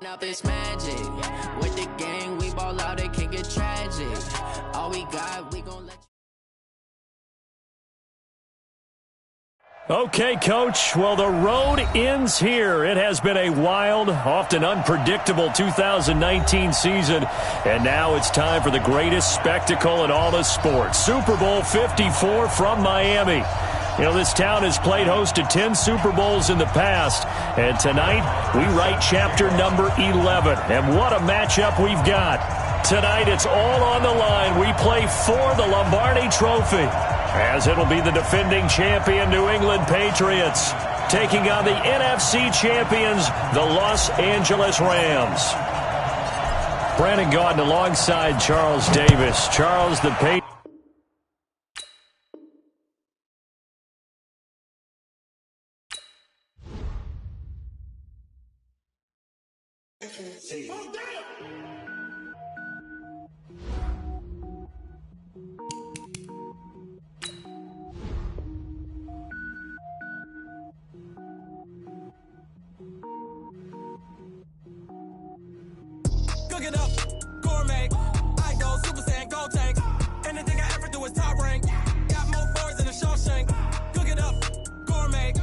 Up this magic with the gang, we ball out, it can get tragic. All we got, we gon' let you. Okay, Coach. Well, the road ends here. It has been a wild, often unpredictable 2019 season, and now it's time for the greatest spectacle in all of sports. Super Bowl 54 from Miami. You know, this town has played host to 10 Super Bowls in the past, and tonight we write chapter number 11. And what a matchup we've got. Tonight it's all on the line. We play for the Lombardi Trophy, as it'll be the defending champion New England Patriots taking on the NFC champions, the Los Angeles Rams. Brandon Gaudin alongside Charles Davis. Charles, the Patriots. Cook it up, gourmet. I go Super Saiyan, gold tank. Anything I ever do is top rank. Got more boards than a Shawshank. Cook it up, gourmet.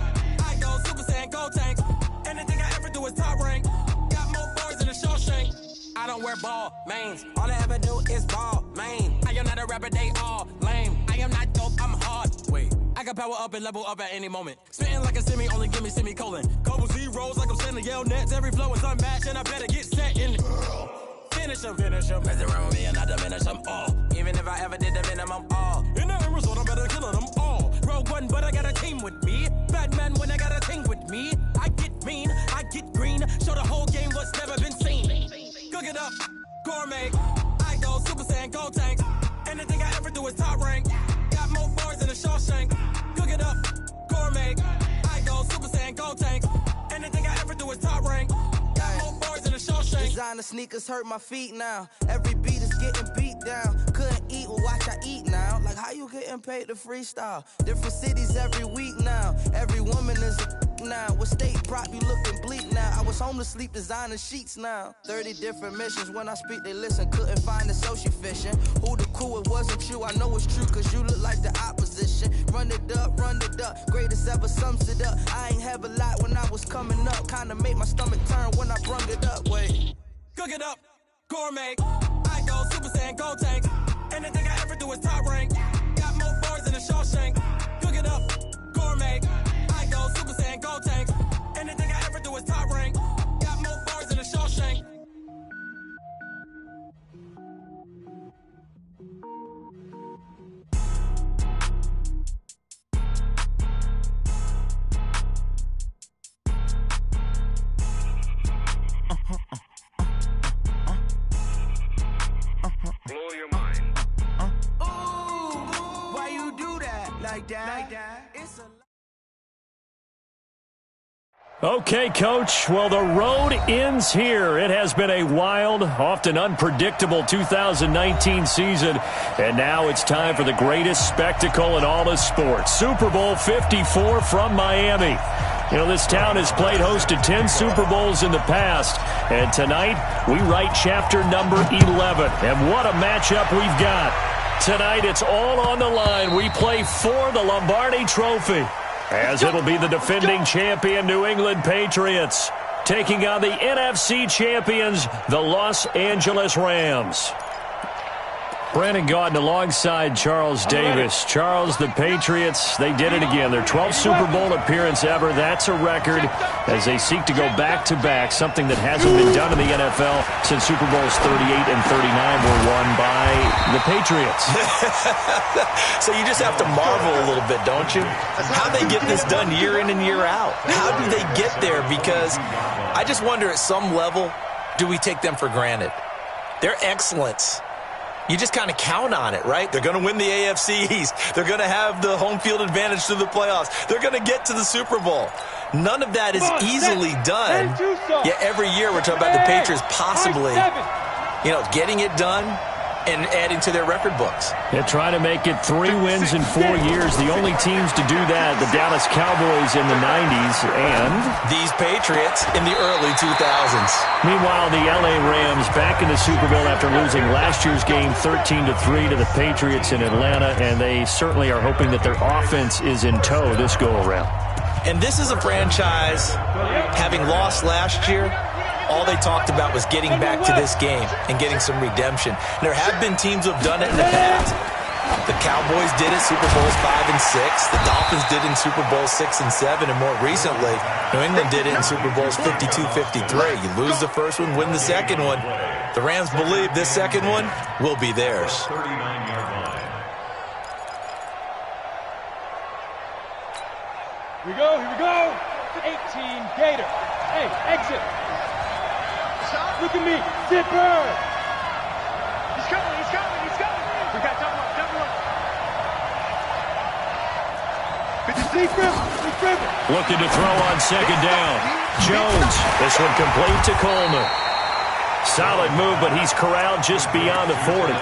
I go Super Saiyan, gold tank. Anything I ever do is top rank. Got more boards than a Shawshank. I don't wear ball mains. All I ever do is ball main. I am not a rapper, they all lame. I am not dope, I'm hard. Wait, I got power up and level up at any moment. Spitting like a semi, only give me semicolon. Couple zeros like I'm sending yell nets. Every flow is unmatched and I better get set in. Finish them. Mess around with me and I diminish them all. Even if I ever did the minimum, all. In the end result, I'm better killing them all. Rogue One, but I got a team with me. Batman when I got a team with me. I get mean, I get green. Show the whole game what's never been seen. Cook it up, gourmet. I go Super Saiyan, gold tank. Anything I ever do is top rank. Got more bars than a Shawshank. Cook it up, gourmet. I go Super Saiyan, gold tank. Anything I ever do is top rank. Got more bars than a Shawshank. Designer sneakers hurt my feet now. Every beat is getting beat down. Couldn't eat, well watch I eat now. Like how you getting paid to freestyle? Different cities every week now. Every woman is a now. With state prop you looking bleak now. I was home to sleep designing sheets now. 30 different missions. When I speak they listen. Couldn't find the social fishing. Who the cool, it wasn't you. I know it's true cause you look like the opposition. Run it up. Greatest ever sums it up. I ain't have a lot when I was coming up. Kinda made my stomach turn when I brung it up. Wait. Cook it up, gourmet. I go Super Saiyan, gold tank. Anything I ever do is top rank. Got more bars than a Shawshank. Cook it up, gourmet. I go Super Saiyan, gold tank. Anything I ever do is top rank. Got more bars than a Shawshank. Blow your mind. Ooh, why you do that? Like that? It's a... Okay, Coach. Well, the road ends here. It has been a wild, often unpredictable 2019 season, and now it's time for the greatest spectacle in all of sports. Super Bowl 54 from Miami. You know, this town has played host to 10 Super Bowls in the past, and tonight we write chapter number 11. And what a matchup we've got. Tonight it's all on the line. We play for the Lombardi Trophy, as it'll be the defending champion New England Patriots taking on the NFC champions, the Los Angeles Rams. Brandon Gaudin alongside Charles Davis. Charles, the Patriots, they did it again. Their 12th Super Bowl appearance ever. That's a record as they seek to go back-to-back, something that hasn't been done in the NFL since Super Bowls 38 and 39 were won by the Patriots. So you just have to marvel a little bit, don't you? How they get this done year in and year out. How do they get there? Because I just wonder at some level, do we take them for granted? Their excellence, you just kind of count on it, right? They're going to win the AFC East. They're going to have the home field advantage to the playoffs. They're going to get to the Super Bowl. None of that is easily done. Yet every year we're talking about the Patriots possibly, getting it done and adding to their record books. They're trying to make it 3 wins in 4 years. The only teams to do that, the Dallas Cowboys in the 90s and these Patriots in the early 2000s. Meanwhile, the LA Rams back in the Super Bowl after losing last year's game 13-3 to the Patriots in Atlanta, and they certainly are hoping that their offense is in tow this go-around. And this is a franchise, having lost last year, all they talked about was getting back to this game and getting some redemption. There have been teams who have done it in the past. The Cowboys did it Super Bowls 5 and 6. The Dolphins did it in Super Bowls 6 and 7. And more recently, New England did it in Super Bowls 52-53. You lose the first one, win the second one. The Rams believe this second one will be theirs. Here we go. 18 Gator. Hey, exit. Look at me, Zipper! He's coming! We got double up. Looking to throw on second down. Jones, this one complete to Coleman. Solid move, but he's corralled just beyond the 40.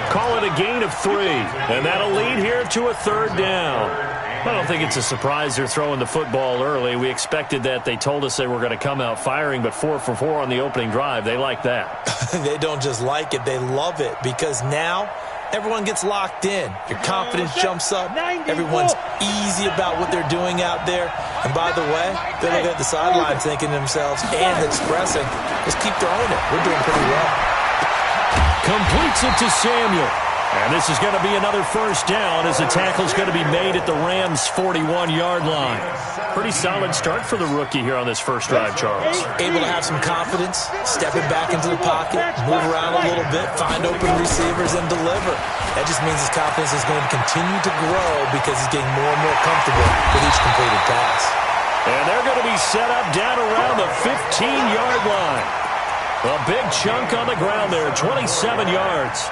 Call it a gain of 3, and that'll lead here to a third down. I don't think it's a surprise they're throwing the football early. We expected that. They told us they were going to come out firing, but 4 for 4 on the opening drive. They like that. They don't just like it, they love it, because now everyone gets locked in. Your confidence jumps up. Everyone's easy about what they're doing out there. And by the way, they're looking at the sideline thinking to themselves and expressing, let's keep throwing it. We're doing pretty well. Completes it to Samuel. And this is going to be another first down as the tackle's going to be made at the Rams' 41-yard line. Pretty solid start for the rookie here on this first drive, Charles. Able to have some confidence, stepping back into the pocket, move around a little bit, find open receivers, and deliver. That just means his confidence is going to continue to grow because he's getting more and more comfortable with each completed pass. And they're going to be set up down around the 15-yard line. A big chunk on the ground there, 27 yards.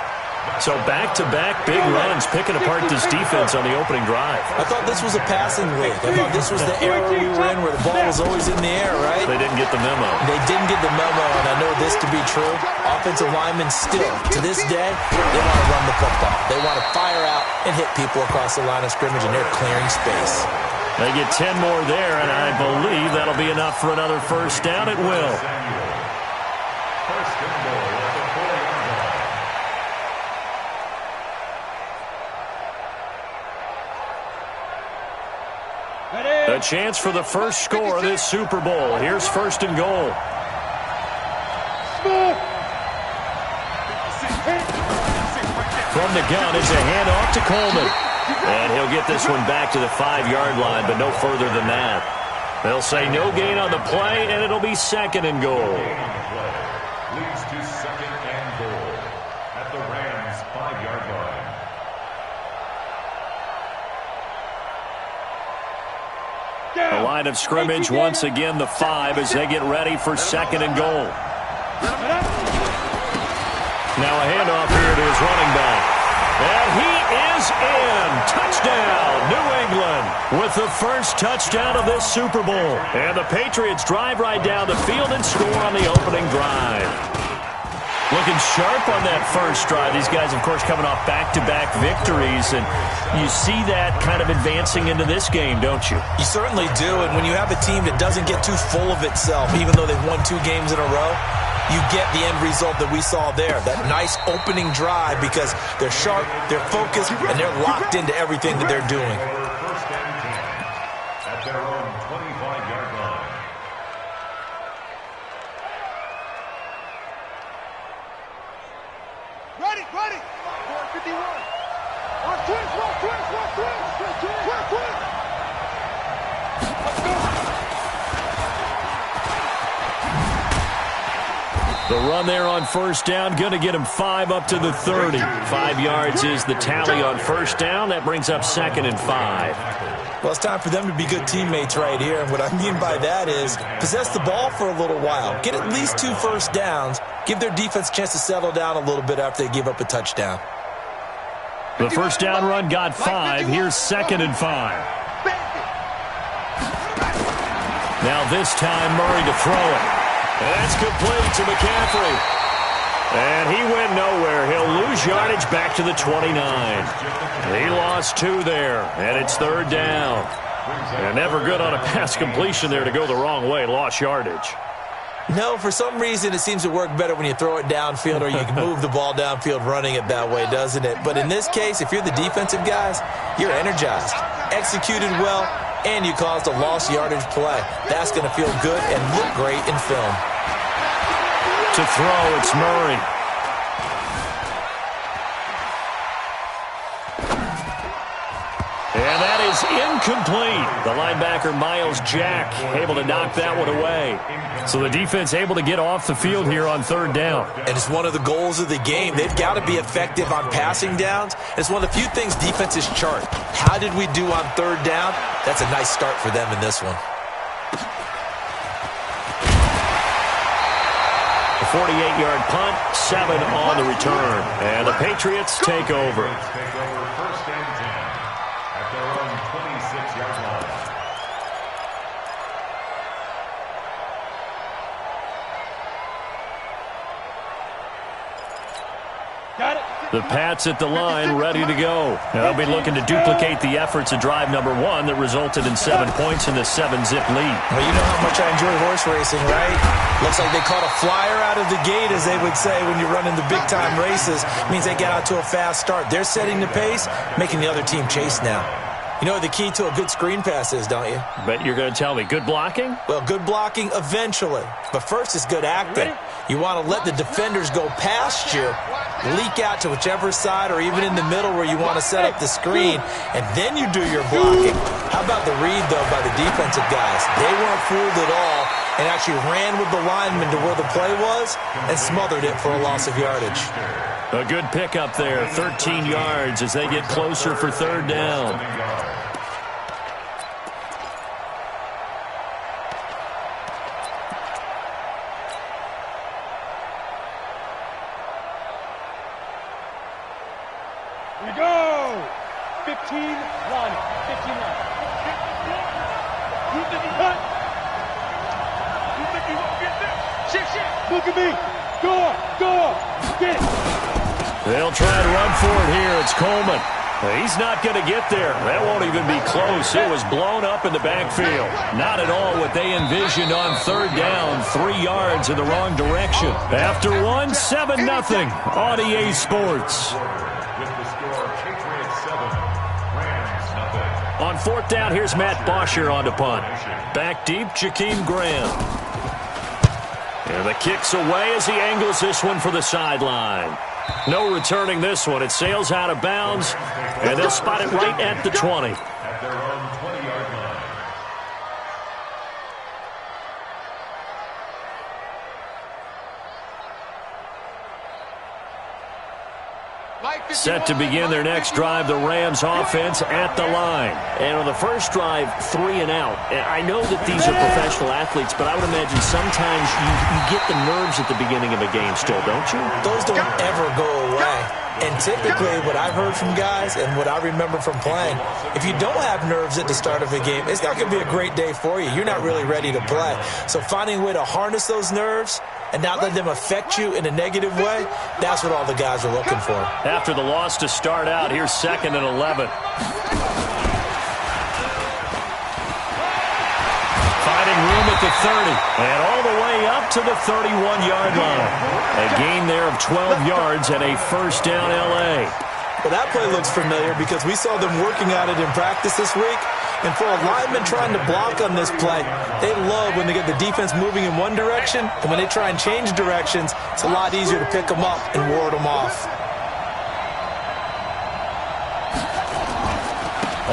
So back-to-back big runs, picking apart this defense on the opening drive. I thought this was a passing league. I thought this was the era we were in where the ball was always in the air, right? They didn't get the memo. They didn't get the memo, and I know this to be true. Offensive linemen still, to this day, they want to run the football. They want to fire out and hit people across the line of scrimmage, and they're clearing space. They get 10 more there, and I believe that'll be enough for another first down. It will. A chance for the first score of this Super Bowl. Here's first and goal. From the gun, it's a handoff to Coleman. And he'll get this one back to the 5-yard line, but no further than that. They'll say no gain on the play, and it'll be second and goal. Leads to second and goal at the Rams' 5-yard line. The line of scrimmage, once again, the 5 as they get ready for second and goal. Now a handoff here to his running back. And he is in. Touchdown, New England, with the first touchdown of this Super Bowl. And the Patriots drive right down the field and score on the opening drive. Looking sharp on that first drive. These guys, of course, coming off back-to-back victories, and you see that kind of advancing into this game, don't you? You certainly do, and when you have a team that doesn't get too full of itself, even though they've won 2 games in a row, you get the end result that we saw there, that nice opening drive, because they're sharp, they're focused, and they're locked into everything that they're doing. First and 10 at their own 25-yard line. Ready. The run there on first down, going to get him 5 up to the 30. 5 yards is the tally on first down. That brings up 2nd and 5. Well, it's time for them to be good teammates right here. And what I mean by that is possess the ball for a little while. Get at least 2 first downs. Give their defense a chance to settle down a little bit after they give up a touchdown. The first down run got 5. Here's 2nd and 5. Now this time, Murray to throw it. And that's complete to McCaffrey. And he went nowhere. He'll lose yardage back to the 29. He lost 2 there, and it's 3rd down. And never good on a pass completion there to go the wrong way. Lost yardage. No, for some reason it seems to work better when you throw it downfield or you can move the ball downfield running it that way, doesn't it? But in this case, if you're the defensive guys, you're energized, executed well, and you caused a lost yardage play. That's going to feel good and look great in film. To throw, it's Murray. And that is incomplete. The linebacker, Miles Jack, able to knock that one away. So the defense able to get off the field here on 3rd down. And it's one of the goals of the game. They've got to be effective on passing downs. It's one of the few things defenses chart. How did we do on 3rd down? That's a nice start for them in this one. A 48-yard punt, 7 on the return. And the Patriots take over. First and 10 at their own 26-yard line. Got it. The Pats at the line, ready to go. Now they'll be looking to duplicate the efforts of drive number 1 that resulted in 7 points in the 7-zip lead. Well, you know how much I enjoy horse racing, right? Looks like they caught a flyer out of the gate, as they would say when you're running the big-time races. It means they get out to a fast start. They're setting the pace, making the other team chase now. You know what the key to a good screen pass is, don't you? Bet you're going to tell me. Good blocking? Well, good blocking eventually. But first is good acting. You want to let the defenders go past you, leak out to whichever side or even in the middle where you want to set up the screen, and then you do your blocking. How about the read, though, by the defensive guys? They weren't fooled at all and actually ran with the lineman to where the play was and smothered it for a loss of yardage. A good pickup there, 13 yards as they get closer for 3rd down. Here we go. 15 line. 15 line. Cut. Look at me. Go. Get it. They'll try to run for it here. It's Coleman. He's not going to get there. That won't even be close. It was blown up in the backfield. Not at all what they envisioned on 3rd down. 3 yards in the wrong direction. After 1, 7-0 on EA Sports. With the score, Patriots 7, Rams nothing. On 4th down, here's Matt Bosher on the punt. Back deep, Jakeem Graham. And the kick's away as he angles this one for the sideline. No returning this one. It sails out of bounds, and they'll spot it right at the 20. At their own 20-yard line. Set to begin their next drive, the Rams offense at the line. And on the first drive, 3 and out. I know that these are professional athletes, but I would imagine sometimes you get the nerves at the beginning of a game still, don't you? Those don't ever go away. And typically what I've heard from guys and what I remember from playing, if you don't have nerves at the start of a game, it's not going to be a great day for you. You're not really ready to play. So finding a way to harness those nerves and not let them affect you in a negative way, that's what all the guys are looking for. After the loss to start out, here's 2nd and 11. Finding room at the 30 and all the way up to the 31-yard line. A gain there of 12 yards and a first down LA. Well, that play looks familiar because we saw them working at it in practice this week. And for a lineman trying to block on this play, they love when they get the defense moving in one direction, and when they try and change directions, it's a lot easier to pick them up and ward them off.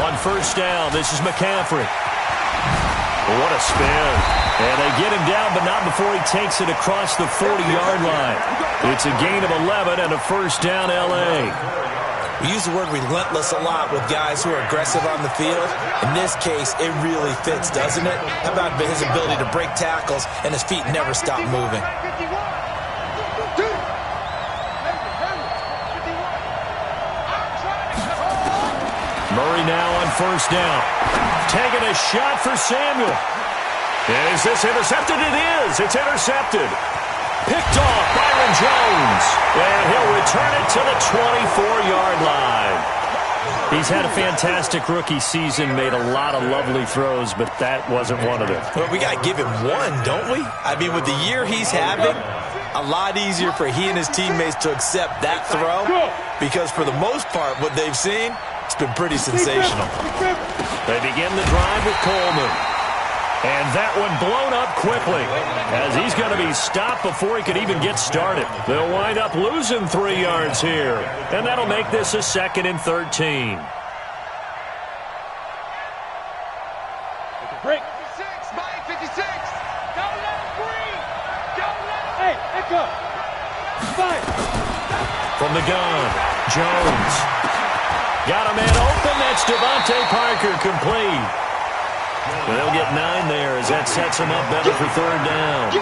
On first down, this is McCaffrey. What a spin. And they get him down, but not before he takes it across the 40-yard line. It's a gain of 11 and a first down, L.A. We use the word relentless a lot with guys who are aggressive on the field. In this case, it really fits, doesn't it? How about his ability to break tackles and his feet never stop moving? Murray now on first down. Taking a shot for Samuel. And is this intercepted? It is. It's intercepted. Picked off Byron Jones. And he'll return it to the 24-yard line. He's had a fantastic rookie season, made a lot of lovely throws, but that wasn't one of them. Well, we got to give him one, don't we? I mean, with the year he's having, a lot easier for he and his teammates to accept that throw because for the most part, what they've seen, it's been pretty sensational. They begin the drive with Coleman. And that one blown up quickly as he's going to be stopped before he could even get started. They'll wind up losing 3 yards here. And that'll make this a 2nd and 13. Break. 56, Mike, 56. Don't let him breathe. Don't let him. Hey, echo. 5. From the gun, Jones. Got a man open. That's Devontae Parker, complete. They'll get 9 there as that sets him up better for 3rd down.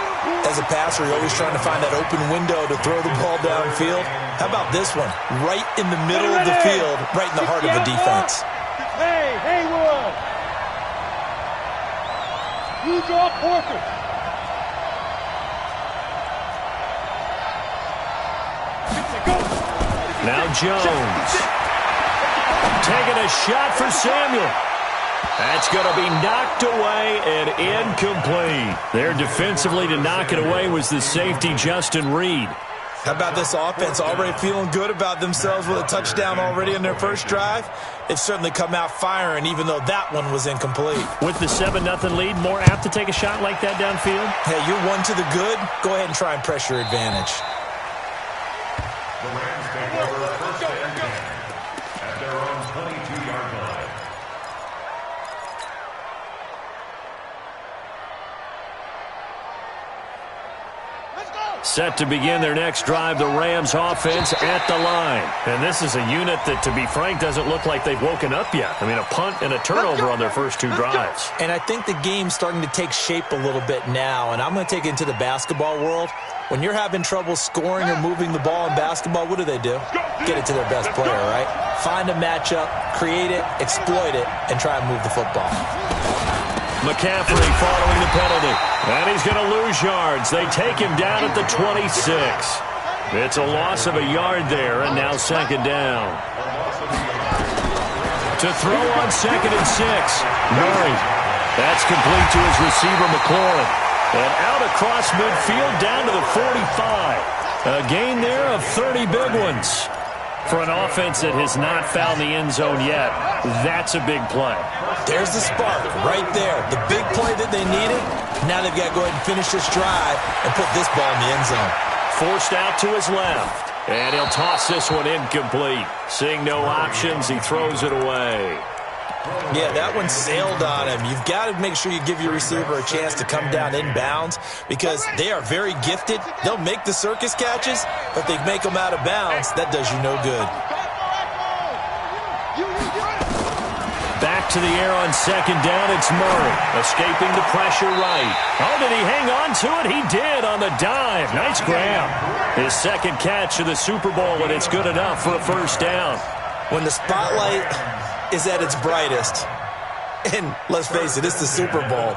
As a passer, you're always trying to find that open window to throw the ball downfield. How about this one? Right in the middle of the field, right in the heart of the defense. Hey, Haywood. You draw Porter. Now Jones. Taking a shot for Samuel. That's going to be knocked away and incomplete. There defensively to knock it away was the safety, Justin Reed. How about this offense already feeling good about themselves with a touchdown already in their first drive? They've certainly come out firing, even though that one was incomplete. With the 7-0 lead, more apt to take a shot like that downfield? Hey, you're one to the good. Go ahead and try and press your advantage. The Rams take over first and 10 at their own 22-yard line. Set to begin their next drive, the Rams offense at the line. And this is a unit that, to be frank, doesn't look like they've woken up yet. I mean, a punt and a turnover on their first 2 drives. And I think the game's starting to take shape a little bit now, and I'm going to take it into the basketball world. When you're having trouble scoring or moving the ball in basketball, what do? Get it to their best player, right? Find a matchup, create it, exploit it, and try and move the football. McCaffrey following the penalty. And he's going to lose yards. They take him down at the 26. It's a loss of a yard there, and now 2nd down. To throw on 2nd and 6. Murray. That's complete to his receiver, McLaurin. And out across midfield down to the 45. A gain there of 30 big ones. For an offense that has not found the end zone yet, that's a big play. There's the spark right there. The big play that they needed. Now they've got to go ahead and finish this drive and put this ball in the end zone. Forced out to his left. And he'll toss this one incomplete. Seeing no options, he throws it away. Yeah, that one sailed on him. You've got to make sure you give your receiver a chance to come down inbounds because they are very gifted. They'll make the circus catches, but if they make them out of bounds, that does you no good. Back to the air on 2nd down, it's Murray. Escaping the pressure right. Oh, did he hang on to it? He did on the dive. Nice grab. His 2nd catch of the Super Bowl, and it's good enough for a first down. When the spotlight is at its brightest, and let's face it, it's the Super Bowl,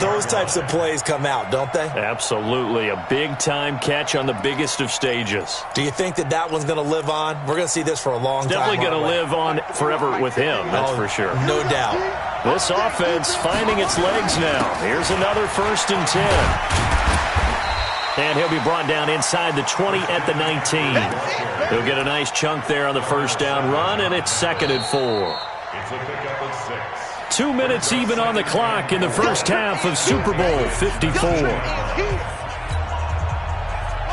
those types of plays come out, don't they? Absolutely. A big-time catch on the biggest of stages. Do you think that that one's going to live on? We're going to see this for a long time. Definitely going to live on forever with him, that's for sure. No doubt. This offense finding its legs now. Here's another 1st and 10. And he'll be brought down inside the 20 at the 19. He'll get a nice chunk there on the first down run, and it's 2nd and 4. It's a pickup of 6. 2 minutes even on the clock in the first half of Super Bowl 54.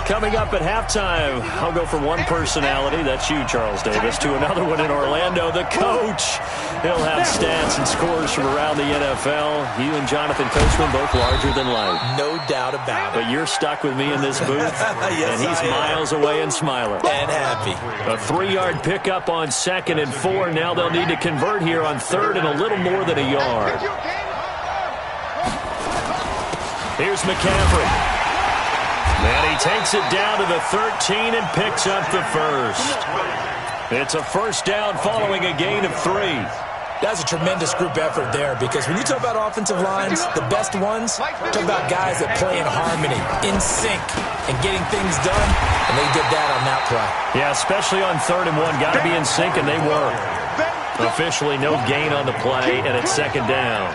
Coming up at halftime, I'll go from one personality, that's you, Charles Davis, to another one in Orlando, the coach. He'll have stats and scores from around the NFL. You and Jonathan Coachman both larger than life. No doubt about it. But you're stuck with me in this booth, Yes, and he's miles away and smiling. And happy. A 3-yard pickup on 2nd and 4. Now they'll need to convert here on 3rd and a little more than a yard. Here's McCaffrey. And he takes it down to the 13 and picks up the first. It's a first down following a gain of 3. That's a tremendous group effort there, because when you talk about offensive lines, the best ones, talk about guys that play in harmony, in sync, and getting things done, and they did that on that play. Yeah, especially on 3rd and 1. Got to be in sync, and they were. Officially no gain on the play, and it's 2nd down.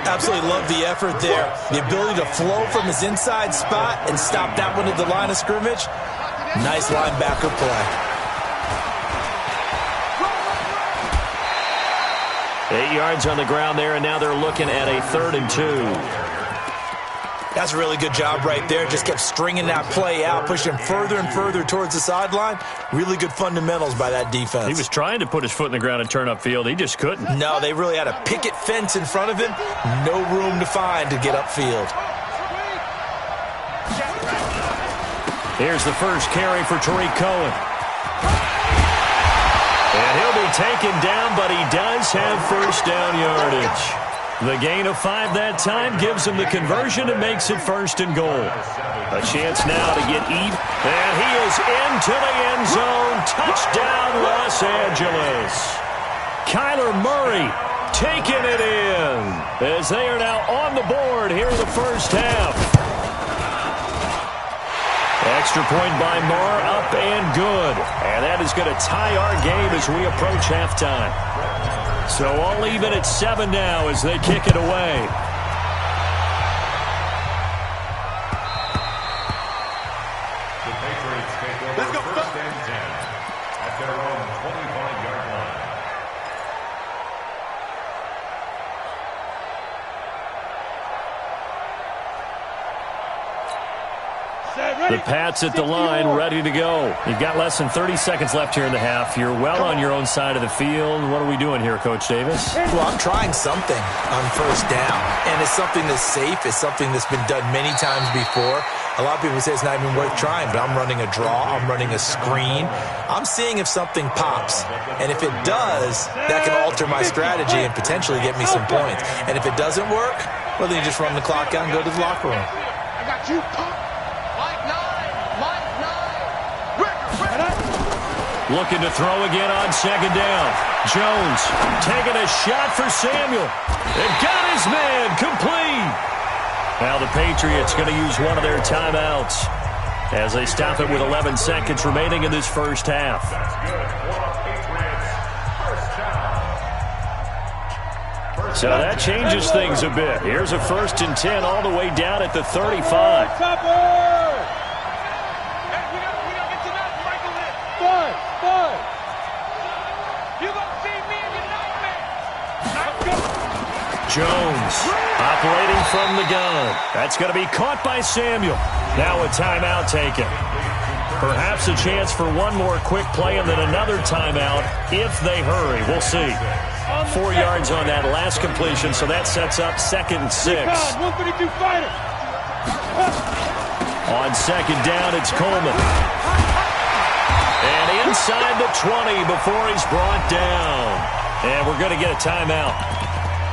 Absolutely love the effort there. The ability to flow from his inside spot and stop that one at the line of scrimmage. Nice linebacker play. 8 yards on the ground there, and now they're looking at a 3rd and 2. That's a really good job right there. Just kept stringing that play out, pushing him further and further towards the sideline. Really good fundamentals by that defense. He was trying to put his foot in the ground and turn upfield. He just couldn't. No, they really had a picket fence in front of him. No room to find to get upfield. Here's the first carry for Tariq Cohen. And he'll be taken down, but he does have first down yardage. The gain of 5 that time gives him the conversion and makes it 1st and goal. A chance now to get even. And he is into the end zone. Touchdown, Los Angeles. Kyler Murray taking it in as they are now on the board here in the first half. Extra point by Marr, up and good. And that is going to tie our game as we approach halftime. So all even at 7 now as they kick it away. The Patriots take over 1st and 10 at their own 25-yard line. The Pats at the line, ready to go. You've got less than 30 seconds left here in the half. You're well on your own side of the field. What are we doing here, Coach Davis? Well, I'm trying something on 1st down, and it's something that's safe. It's something that's been done many times before. A lot of people say it's not even worth trying, but I'm running a draw. I'm running a screen. I'm seeing if something pops, and if it does, that can alter my strategy and potentially get me some points. And if it doesn't work, well, then you just run the clock out and go to the locker room. I got you. Looking to throw again on 2nd down. Jones taking a shot for Samuel. And got his man complete. Now the Patriots going to use one of their timeouts as they stop it with 11 seconds remaining in this first half. So that changes things a bit. Here's a 1st and 10 all the way down at the 35. Jones operating from the gun. That's going to be caught by Samuel. Now a timeout taken. Perhaps a chance for one more quick play and then another timeout if they hurry. We'll see. 4 yards on that last completion, so that sets up 2nd and 6. On 2nd down, it's Coleman. And inside the 20 before he's brought down. And we're going to get a timeout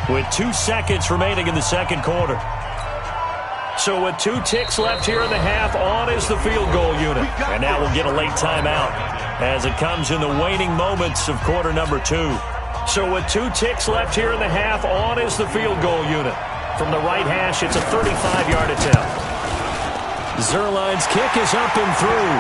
with 2 seconds remaining in the 2nd quarter. So with 2 ticks left here in the half, on is the field goal unit. And now we'll get a late timeout as it comes in the waning moments of quarter number 2. So with 2 ticks left here in the half, on is the field goal unit. From the right hash, it's a 35-yard attempt. Zerline's kick is up and through.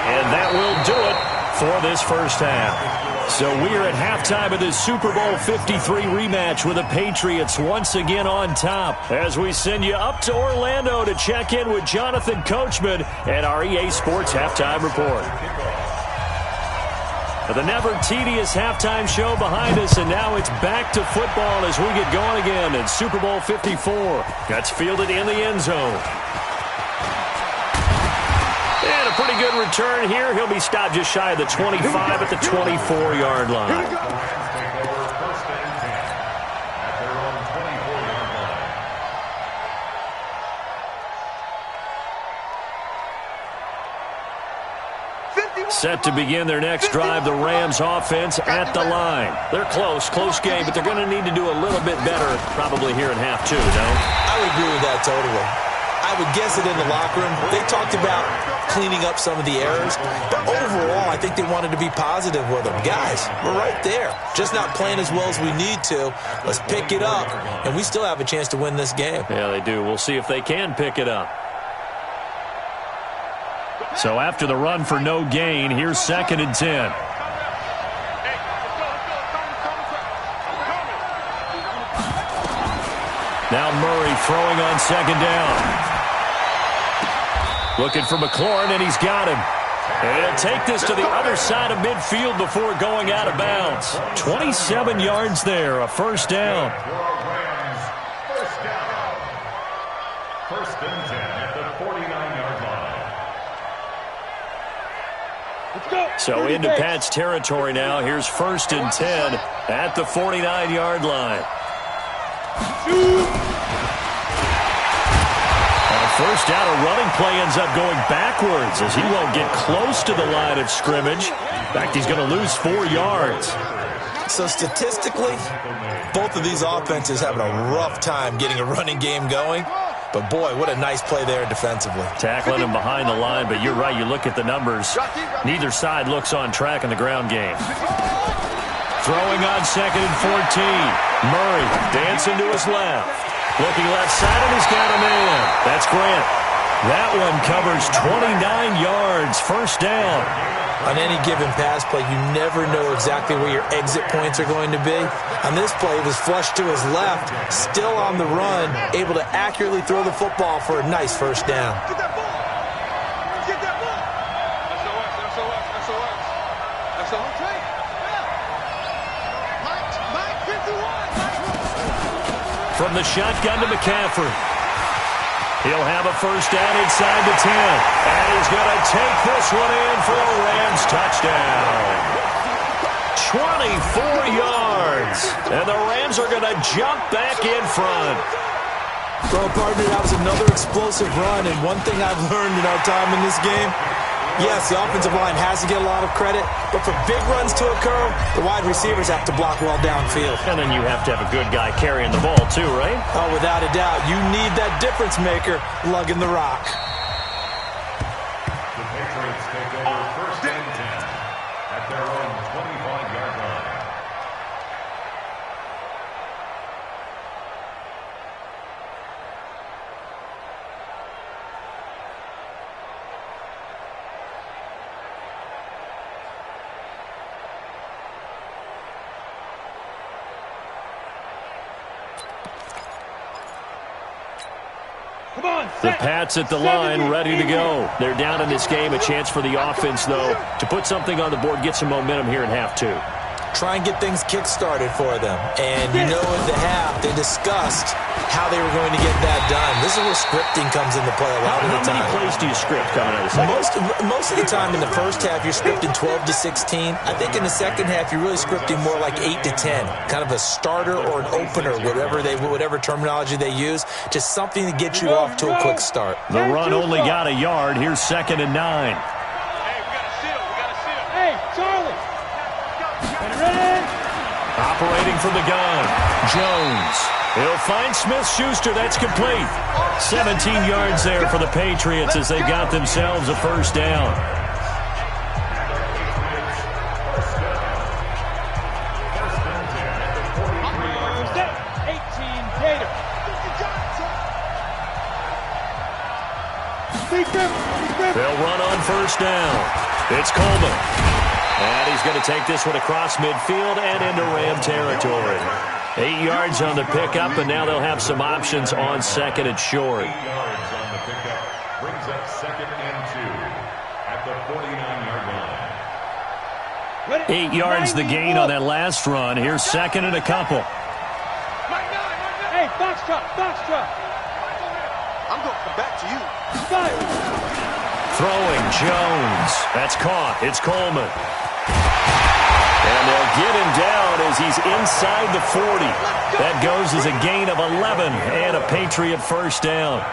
And that will do it for this first half. So we are at halftime of this Super Bowl 53 rematch with the Patriots once again on top as we send you up to Orlando to check in with Jonathan Coachman and our EA Sports Halftime Report. The never tedious halftime show behind us, and now it's back to football as we get going again in Super Bowl 54. That's fielded in the end zone. good return here. He'll be stopped just shy of the 25 at the 24-yard line. Set to begin their next drive, the Rams offense at the line. They're close game, but they're going to need to do a little bit better probably here in half two, no? I would agree with that totally. I would guess it in the locker room. They talked about cleaning up some of the errors, but overall, I think they wanted to be positive with them. Guys, we're right there. Just not playing as well as we need to. Let's pick it up, and we still have a chance to win this game. Yeah, they do. We'll see if they can pick it up. So after the run for no gain, here's 2nd and 10. Now Murray throwing on 2nd down. Looking for McLaurin, and he's got him. And he'll take this to the other side of midfield before going out of bounds. 27 yards there, a first down. First and 10 at the 49-yard line. So into Pat's territory now. Here's 1st and 10 at the 49-yard line. On a first down, a running play ends up going backwards as he won't get close to the line of scrimmage. In fact, he's going to lose 4 yards. So statistically, both of these offenses having a rough time getting a running game going. But, boy, what a nice play there defensively. Tackling him behind the line, but you're right. You look at the numbers. Neither side looks on track in the ground game. Throwing on 2nd and 14. Murray dancing to his left. Looking left side, and he's got a man. That's Grant. That one covers 29 yards. First down. On any given pass play, you never know exactly where your exit points are going to be. On this play, it was flushed to his left, still on the run, able to accurately throw the football for a nice first down. Get that ball. Get that ball. That's all. From the shotgun to McCaffrey. He'll have a first down inside the 10. And he's going to take this one in for a Rams touchdown. 24 yards. And the Rams are going to jump back in front. Well, partner, that was another explosive run. And one thing I've learned in our time in this game, yes, the offensive line has to get a lot of credit, but for big runs to occur, the wide receivers have to block well downfield. And then you have to have a good guy carrying the ball too, right? Oh, without a doubt. You need that difference maker lugging the rock. The Patriots take over 1st and 10 at their own 25-yard line. The Pats at the line, ready to go. They're down in this game. A chance for the offense, though, to put something on the board, get some momentum here in half two. Try and get things kick-started for them. And you know at the half, they discussed how they were going to get that done. This is where scripting comes into play a lot of the time. How many plays do you script coming out of the second? Most of the time in the first half, you're scripting 12 to 16. I think in the second half, you're really scripting more like 8 to 10. Kind of a starter or an opener, whatever terminology they use. Just something to get you off to a quick start. The run only got a yard. Here's 2nd and 9. Hey, we got to seal. Hey, Charlie. Operating from the gun, Jones. He'll find Smith-Schuster. That's complete. 17 yards there for the Patriots as they got themselves a first down. They'll run on first down. It's Coleman. And he's going to take this one across midfield and into Ram territory. 8 yards on the pickup, and now they'll have some options on 2nd and short. 8 yards on the pickup brings up 2nd and 2 at the 49-yard line. 8 yards the gain on that last run. Here's 2nd and a couple. Hey, Foxtrot. I'm going to come back to you. Throwing, Jones. That's caught. It's Coleman. And they'll get him down as he's inside the 40. That goes as a gain of 11 and a Patriot first down.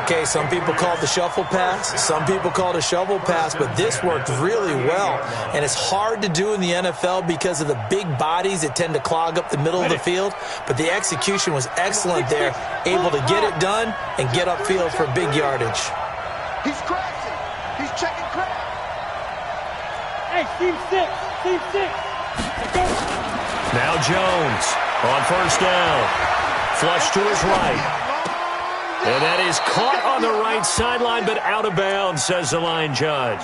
Okay, some people call it the shuffle pass. Some people call it a shovel pass, but this worked really well. And it's hard to do in the NFL because of the big bodies that tend to clog up the middle of the field. But the execution was excellent there, able to get it done and get upfield for big yardage. He's crashing. He's checking crash. Hey, team 6. Team 6. Now Jones on first down. Flush to his right. And that is caught on the right sideline, but out of bounds, says the line judge.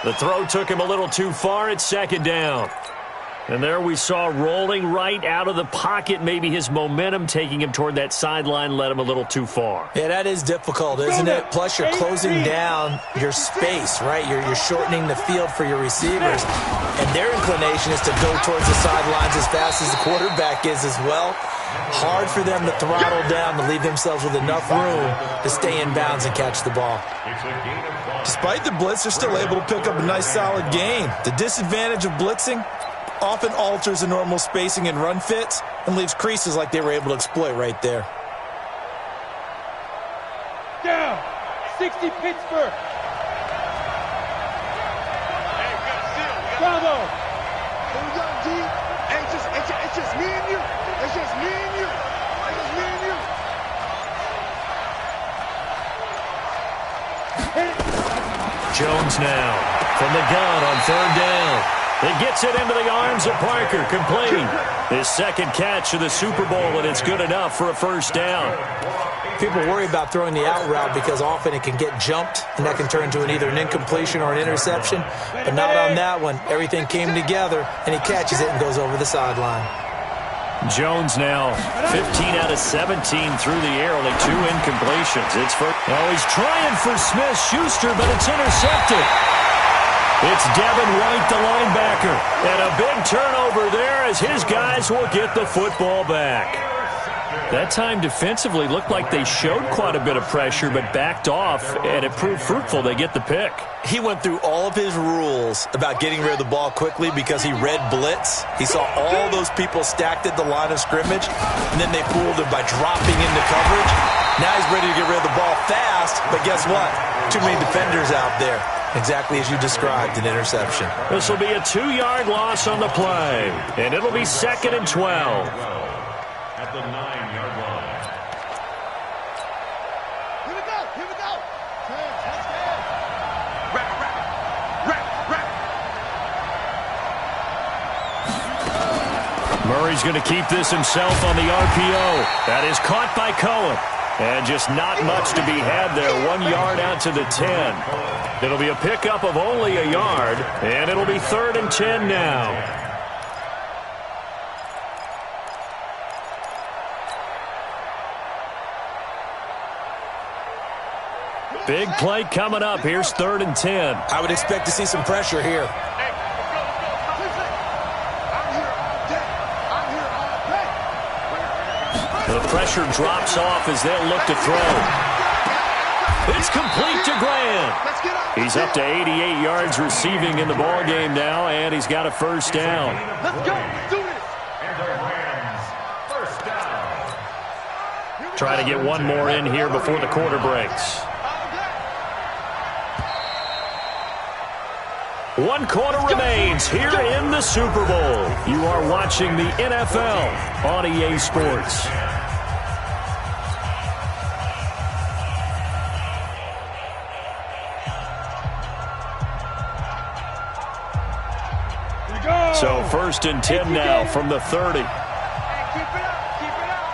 The throw took him a little too far at second down. And there we saw rolling right out of the pocket. Maybe his momentum taking him toward that sideline led him a little too far. Yeah, that is difficult, isn't it? Plus, you're closing down your space, right? You're shortening the field for your receivers. And their inclination is to go towards the sidelines as fast as the quarterback is as well. Hard for them to throttle down to leave themselves with enough room to stay in bounds and catch the ball. Despite the blitz, they're still able to pick up a nice solid gain. The disadvantage of blitzing often alters the normal spacing and run fits and leaves creases like they were able to exploit right there. Down. 60 Pittsburgh. Hey, we got a seal. Bravo. Here we go, D. Hey, it's just me and you. It's just me and you. It's just me and you. Jones now from the gun on third down. It gets it into the arms of Parker, complete. His second catch of the Super Bowl, and it's good enough for a first down. People worry about throwing the out route because often it can get jumped, and that can turn into either an incompletion or an interception. But not on that one. Everything came together, and he catches it and goes over the sideline. Jones now 15 out of 17 through the air, only 2 incompletions. It's for, he's trying for Smith-Schuster, but it's intercepted. It's Devin White, the linebacker, and a big turnover there as his guys will get the football back. That time defensively looked like they showed quite a bit of pressure but backed off, and it proved fruitful. They get the pick. He went through all of his rules about getting rid of the ball quickly because he read blitz. He saw all those people stacked at the line of scrimmage, and then they fooled him by dropping into coverage. Now he's ready to get rid of the ball fast, but guess what? Too many defenders out there. Exactly as you described, an interception. This will be a 2-yard loss on the play, and it'll be 2nd and 12. At the 9-yard line. Here we go. Here we go. Touchdown. Murray's going to keep this himself on the RPO. That is caught by Cohen. And just not much to be had there. 1 yard out to the 10. It'll be a pickup of only a yard, and it'll be 3rd and 10 now. Big play coming up. Here's 3rd and 10. I would expect to see some pressure here. The pressure drops off as they'll look to throw. It's complete to Graham. He's up to 88 yards receiving in the ballgame now, and he's got a first down. Let's go. Let's do this. And the Rams, first down. Trying to get one more in here before the quarter breaks. 1 quarter remains here in the Super Bowl. You are watching the NFL on EA Sports. So 1st and 10 now from the 30. Keep it up. Keep it up.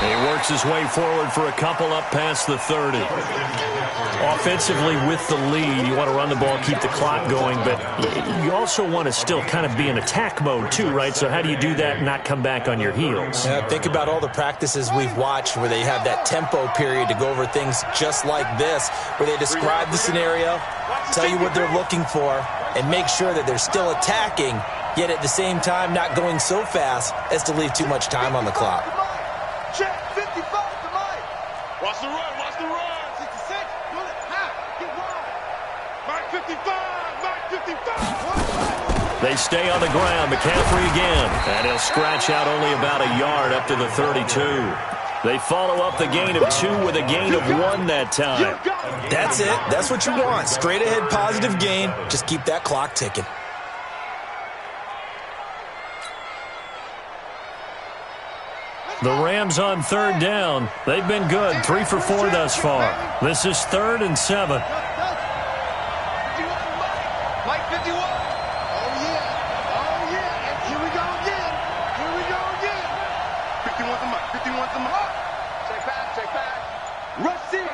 He works his way forward for a couple up past the 30. Offensively with the lead, you want to run the ball, keep the clock going, but you also want to still kind of be in attack mode too, right? So how do you do that and not come back on your heels? Yeah, think about all the practices we've watched where they have that tempo period to go over things just like this, where they describe the scenario, tell you what they're looking for, and make sure that they're still attacking yet at the same time not going so fast as to leave too much time on the clock. Check 55 to Mike. Watch the run, watch the run. 66, pull it high, get wide. Mike 55, Mike 55. They stay on the ground. McCaffrey again. And he'll scratch out only about a yard up to the 32. They follow up the gain of 2 with a gain of 1 that time. That's it. That's what you want. Straight ahead positive gain. Just keep that clock ticking. The Rams on 3rd down. They've been good. 3 for 4 thus far. This is 3rd and 7. Mike 51. Oh, yeah. Oh, yeah. And here we go again. Here we go again. 51 to Mike. 51 to Mike. Check back. Check back. Rush it.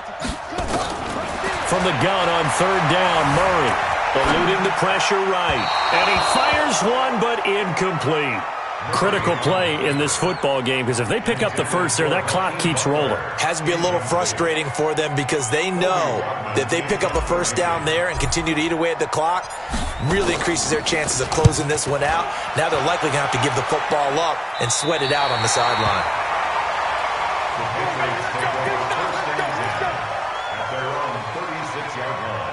From the gun on 3rd down, Murray eluding the pressure right. And he fires one, but incomplete. Critical play in this football game, because if they pick up the first there, that clock keeps rolling. Has to be a little frustrating for them because they know that if they pick up a first down there and continue to eat away at the clock, really increases their chances of closing this one out. Now they're likely going to have to give the football up and sweat it out on the sideline. At their own 36-yard line.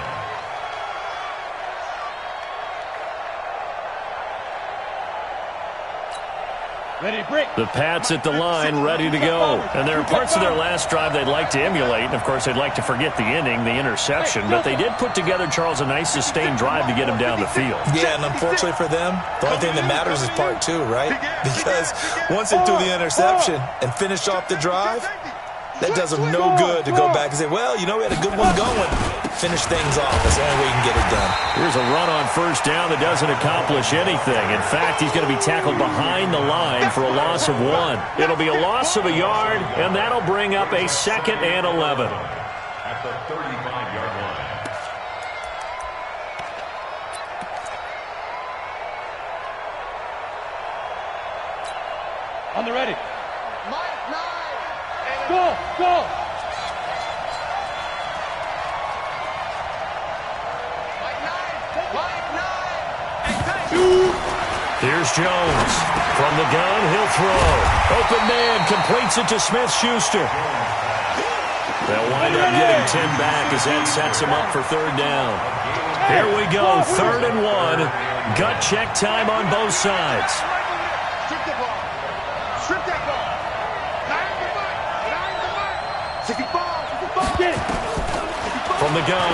The Pats at the line, ready to go. And there are parts of their last drive they'd like to emulate. And, of course, they'd like to forget the inning, the interception. But they did put together, Charles, a nice sustained drive to get him down the field. Yeah, and unfortunately for them, the only thing that matters is part 2, right? Because once they threw the interception and finished off the drive, that does them no good to go back and say, well, you know, we had a good one going. Finish things off. That's the only way you can get it done. Here's a run on first down that doesn't accomplish anything. In fact, he's going to be tackled behind the line for a loss of 1. It'll be a loss of a yard, and that'll bring up a 2nd and 11. At the 35-yard line. On the ready. Mike 9. Go, go. Here's Jones. From the gun, he'll throw. Open man, completes it to Smith-Schuster. They'll wind up getting 10 back as that sets him up for 3rd down. Here we go, 3rd and 1. Gut check time on both sides. Strip the ball. Strip that ball. 9 to Mike. 65. Get it. From the gun,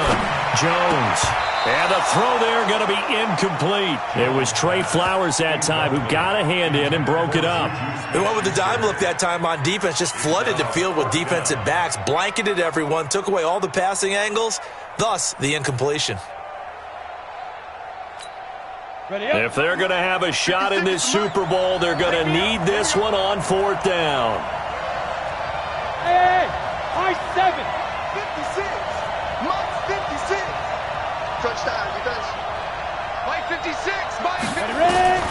Jones. And the throw there going to be incomplete. It was Trey Flowers that time who got a hand in and broke it up. They went with the dime look that time on defense, just flooded the field with defensive backs, blanketed everyone, took away all the passing angles, thus the incompletion. If they're going to have a shot in this Super Bowl, they're going to need this one on 4th down. Hey, high 7. 56. Mike 56. Touchdown, defense. Mike 56. Mike 56. Ready?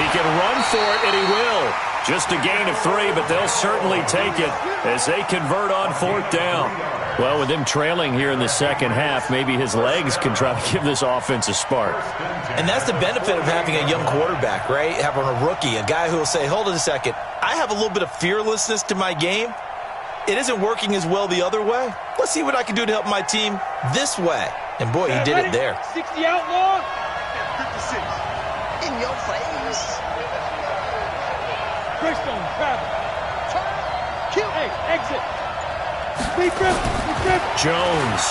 He can run for it, and he will. Just a gain of 3, but they'll certainly take it as they convert on 4th down. Well, with him trailing here in the second half, maybe his legs can try to give this offense a spark. And that's the benefit of having a young quarterback, right? Having a rookie, a guy who will say, hold it a second, I have a little bit of fearlessness to my game. It isn't working as well the other way. Let's see what I can do to help my team this way. And, boy, he did it there. 60 outlaw. 56. In your face. Greystone, travel. Kill. Hey, exit. Speed grip. Jones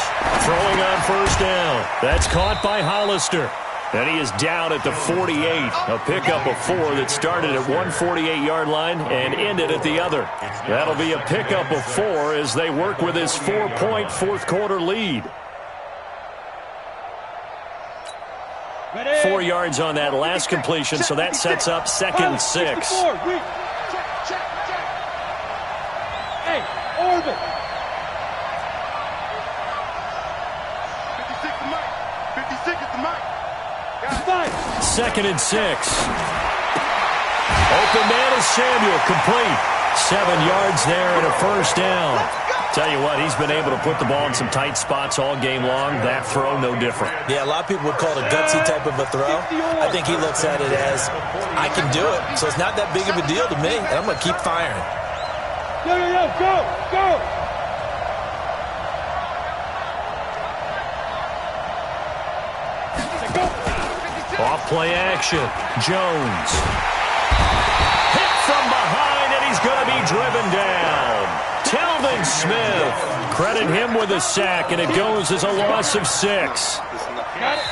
throwing on 1st down. That's caught by Hollister. And he is down at the 48. A pickup of 4 that started at 148-yard line and ended at the other. That'll be a pickup of 4 as they work with his 4-point 4th-quarter lead. 4 yards on that last completion, so that sets up 2nd and 6. Check. Hey, orbit. 56 to Mike. 56 is to Mike. 2nd and 6. Open man is Samuel, complete. 7 yards there and a 1st down. Tell you what, he's been able to put the ball in some tight spots all game long. That throw, no different. Yeah, a lot of people would call it a gutsy type of a throw. I think he looks at it as, I can do it, so it's not that big of a deal to me, and I'm going to keep firing. Go! Off play action. Jones. Hit from behind, and he's going to be driven down. Telvin Smith. Credit him with a sack, and it goes as a loss of 6.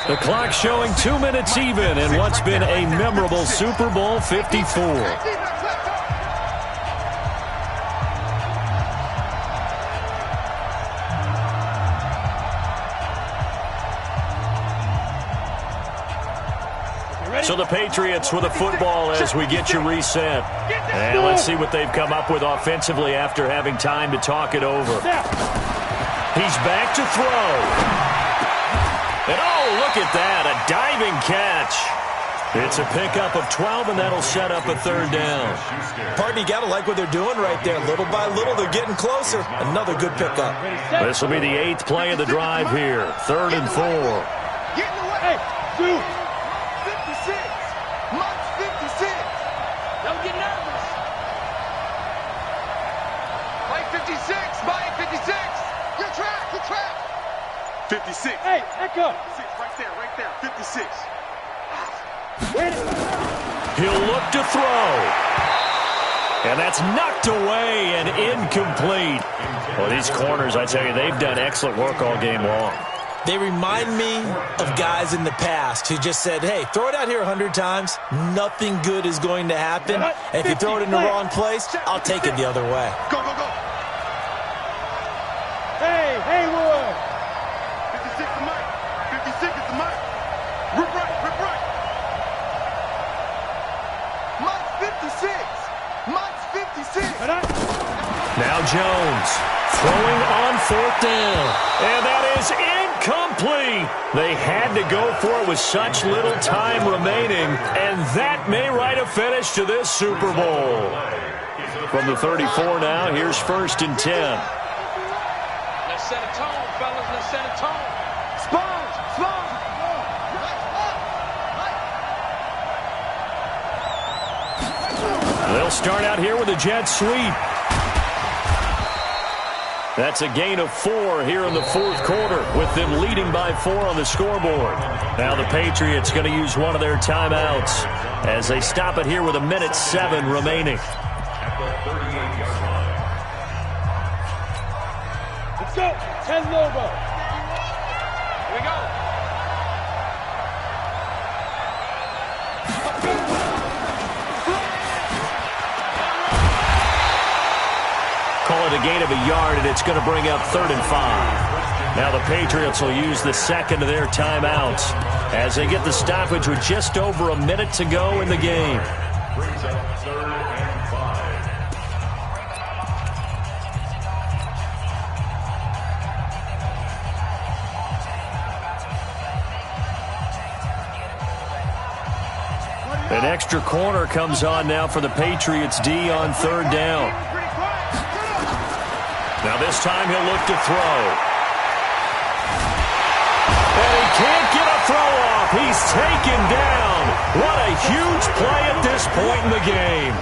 The clock showing 2 minutes even in what's been a memorable Super Bowl 54. So the Patriots with a football as we get you reset. And let's see what they've come up with offensively after having time to talk it over. He's back to throw. And oh, look at that, a diving catch. It's a pickup of 12, and that'll set up a 3rd down. Pardon, you got to like what they're doing right there. Little by little, they're getting closer. Another good pickup. This will be the 8th play of the drive here. 3rd and 4. Get in the way. Hey, 2. 56. Much 56. Don't get nervous. Play 56. Buy 56. Good track. 56. Hey, echo. 56, right there. 56. He'll look to throw. And that's knocked away and incomplete. Well, these corners, I tell you, they've done excellent work all game long. They remind me of guys in the past who just said, hey, throw it out here 100 times. Nothing good is going to happen. And if you throw it in the wrong place, I'll take it the other way. Go. Hey, Haywood. 56 to Mike. 56 is to Mike. Rip right. Mike's 56. Mike's 56. Now Jones throwing on 4th down. And that is incomplete. They had to go for it with such little time remaining. And that may write a finish to this Super Bowl. From the 34 now, here's 1st and 10. Let's set a tone, fellas. Let's set a tone. Sponge. They'll start out here with a jet sweep. That's a gain of 4 here in the 4th quarter, with them leading by 4 on the scoreboard. Now the Patriots going to use one of their timeouts as they stop it here with 1:07 remaining. Let's go. 10 Lobo. Here we go. Call it a gain of a yard, and it's going to bring up 3rd and 5. Now the Patriots will use the second of their timeouts as they get the stoppage with just over a minute to go in the game. Brings up 3rd and 5. An extra corner comes on now for the Patriots D on 3rd down. Now this time he'll look to throw. And he can't get a throw off. He's taken down. What a huge play at this point in the game.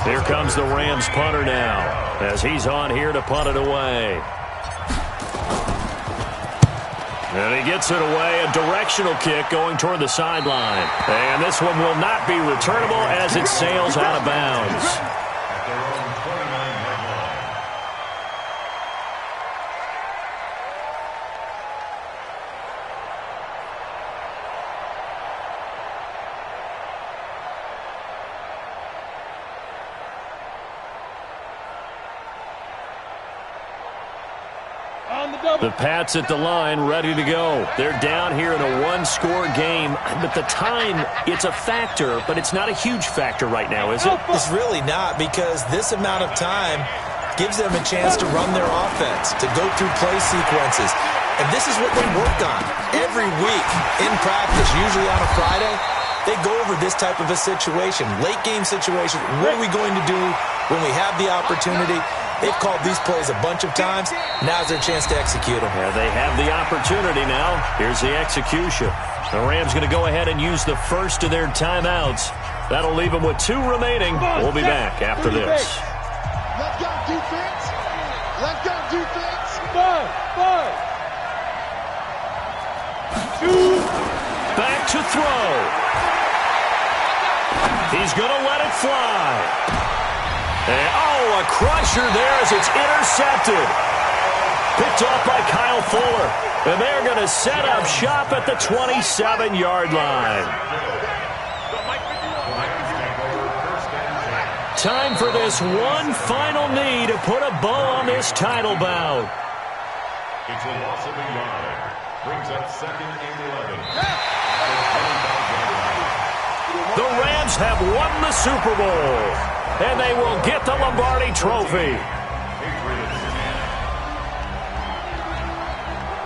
Here comes the Rams punter now as he's on here to punt it away. And he gets it away, a directional kick going toward the sideline. And this one will not be returnable as it sails out of bounds. The Pats at the line, ready to go. They're down here in a one-score game, but the time, it's a factor, but it's not a huge factor right now, is it? It's really not, because this amount of time gives them a chance to run their offense, to go through play sequences. And this is what they work on every week in practice, usually on a Friday. they go over this type of a situation, late-game situation. What are we going to do when we have the opportunity? They've called these plays a bunch of times. Now's their chance to execute them. Yeah, they have the opportunity now. Here's the execution. The Rams going to go ahead and use the first of their timeouts. That'll leave them with 2 remaining. We'll be back after this. Let go defense. Let go defense. 2. Back to throw. He's going to let it fly. And, a crusher there as it's intercepted. Picked off by Kyle Fuller. And they're going to set up shop at the 27-yard line. Time for this one final knee to put a bow on this title bout. It's a loss of a yard. Brings up 2nd and 11. The Rams have won the Super Bowl, and they will get the Lombardi Trophy.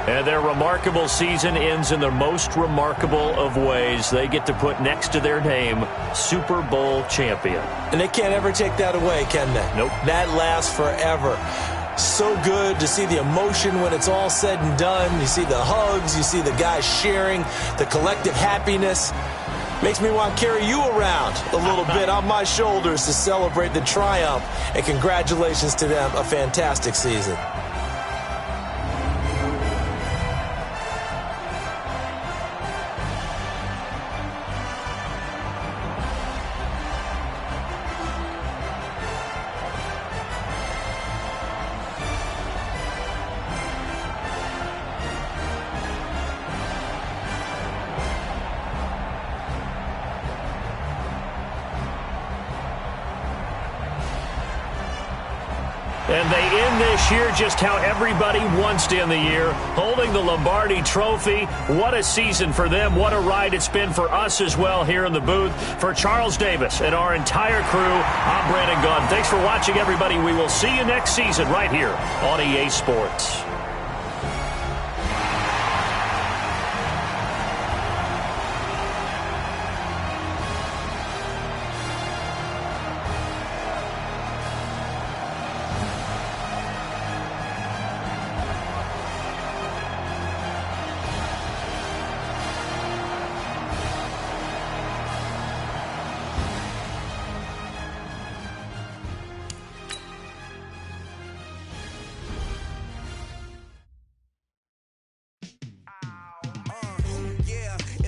And their remarkable season ends in the most remarkable of ways. They get to put next to their name, Super Bowl champion. And they can't ever take that away, can they? Nope. That lasts forever. So good to see the emotion when it's all said and done. You see the hugs, you see the guys sharing, the collective happiness. Makes me want to carry you around a little bit on my shoulders to celebrate the triumph. And congratulations to them, a fantastic season. And they end this year just how everybody wants to end the year, holding the Lombardi Trophy. What a season for them. What a ride it's been for us as well here in the booth. For Charles Davis and our entire crew, I'm Brandon Gunn. Thanks for watching, everybody. We will see you next season right here on EA Sports.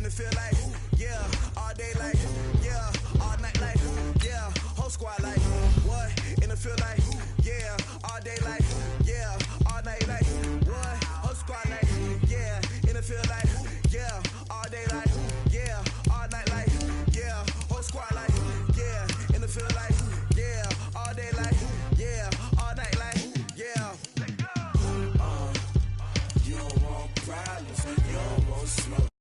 Feel like, yeah, all day like, yeah, all night like, yeah, whole squad like, what? In the field like, yeah, all day like, yeah, all night like, what? Whole squad like, yeah, in the field like, yeah, all day like, yeah, all night like, yeah, whole squad like, yeah, in the field like, yeah, all day like, yeah, all night like, yeah. You don't want problems, you don't want smoke.